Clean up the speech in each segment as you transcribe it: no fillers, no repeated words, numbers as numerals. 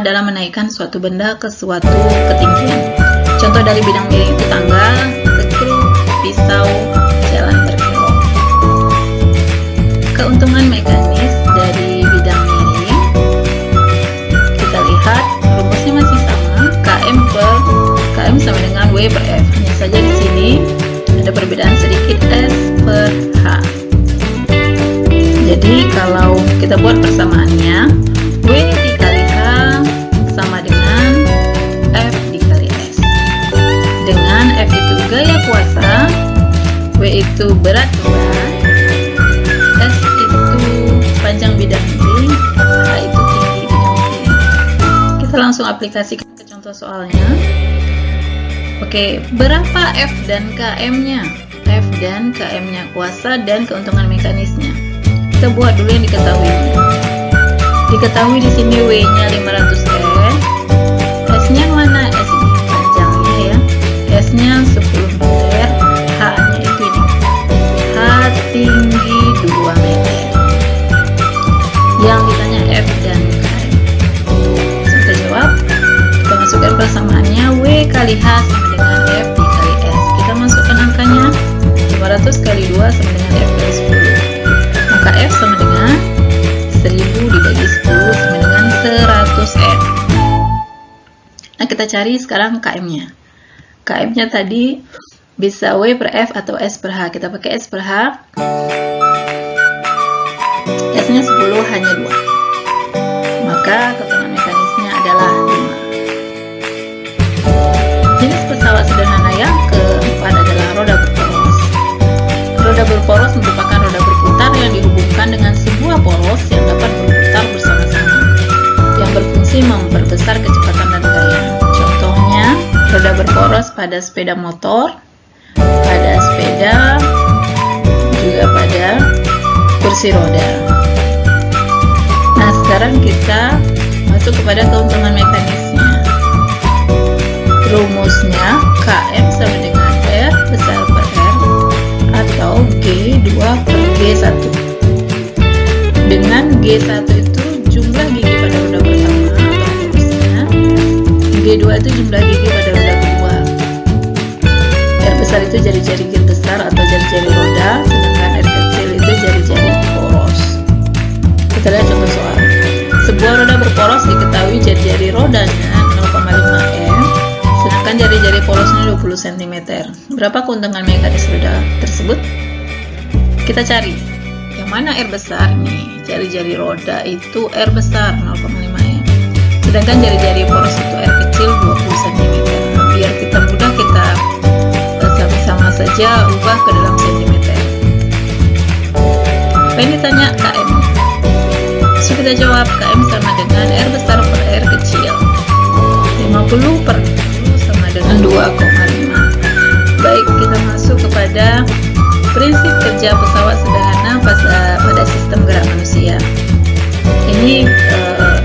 adalah menaikkan suatu benda ke suatu ketinggian. Contoh dari bidang miring itu tangga, skru, pisau, jalan berkelok. Keuntungan mekanis dari bidang miring, kita lihat rumusnya masih sama, KM sama dengan W per F. Hanya saja di sini ada perbedaan sedikit, S per H. Jadi kalau kita buat persamaannya, W dikali H sama dengan F dikali S. Dengan F itu gaya kuasa, W itu berat beban, S itu panjang bidang miring, H itu tinggi bidang miring. Kita langsung aplikasikan ke contoh soalnya. Oke, berapa F dan KM-nya? F dan KM-nya, kuasa dan keuntungan mekanisnya. Kita buat dulu yang diketahui. Diketahui di sini W-nya 500 S. S-nya mana? S ini panjangnya ya. S-nya 10 meter. H-nya itu ini. H tinggi 2 meter. Yang ditanya F dan KM. Kita jawab. Kita masukkan persamaannya, W kali H sama dengan F dikali S. Kita masukkan angkanya, 500 kali 2 sama dengan F kali 10. Maka F sama dengan 1000 dibagi 10 sama dengan 100 F. Nah, kita cari sekarang KM-nya. KM-nya tadi bisa W per F atau S per H. Kita pakai S per H. S-nya 10, hanya 2. Maka keuntungan mekanisnya adalah 5. Jenis pesawat sederhana yang keempat adalah roda berporos. Roda berporos merupakan roda berputar yang dihubungkan dengan sebuah poros yang dapat berputar bersama-sama, yang berfungsi memperbesar kecepatan dan gaya. Contohnya, roda berporos pada sepeda motor, pada sepeda, juga pada kursi roda. Nah, sekarang kita masuk kepada keuntungan mekanisnya. Rumusnya KM sama dengan R besar per R atau G2 per G1. Dengan G1 itu jumlah gigi pada roda pertama atau porosnya, G2 itu jumlah gigi pada roda kedua. R besar itu jari-jari gigi besar atau jari-jari roda, sedangkan R kecil itu jari-jari poros. Kita lihat contoh soal. Sebuah roda berporos diketahui jari-jari rodanya 0,5 M, sedangkan jari-jari porosnya 20 cm. Berapa keuntungan mekanis roda tersebut? Kita cari. Yang mana R besar nih? Jari-jari roda itu R besar 0,5 M. Sedangkan jari-jari poros itu R kecil 20 cm. Biar kita mudah, kita sama-sama saja ubah ke dalam cm. Apa yang ditanya? KM. So, kita jawab KM sama dengan R besar per R kecil. 50 per 20 sama dengan 2,5. Baik, kita masuk kepada prinsip kerja pesawat sederhana pada sistem gerak manusia. Ini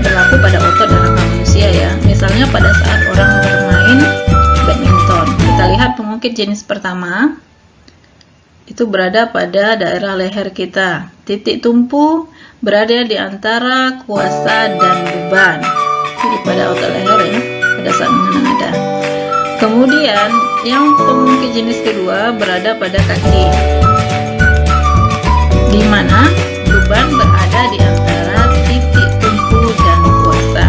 berlaku pada otot dan rangka manusia ya. Misalnya pada saat orang bermain badminton. Kita lihat pengungkit jenis pertama itu berada pada daerah leher kita. Titik tumpu berada di antara kuasa dan beban. Jadi pada otot leher ya, pada saat mengenada. Kemudian yang pengungkit jenis kedua berada pada kaki, di mana beban berada di antara titik tumpu dan kuasa.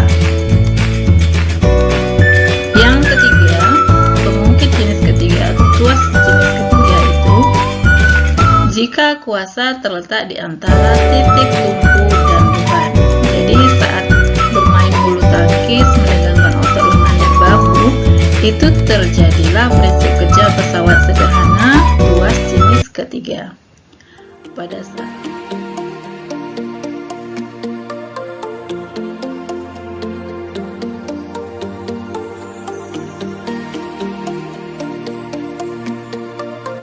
Yang ketiga, pengungkit jenis ketiga atau tuas jenis ketiga itu jika kuasa terletak di antara titik tumpu dan beban. Jadi saat bermain bulu tangkis menegangkan otot lengan dan bahu, itu terjadilah prinsip kerja pesawat sederhana tuas jenis ketiga. Pada saat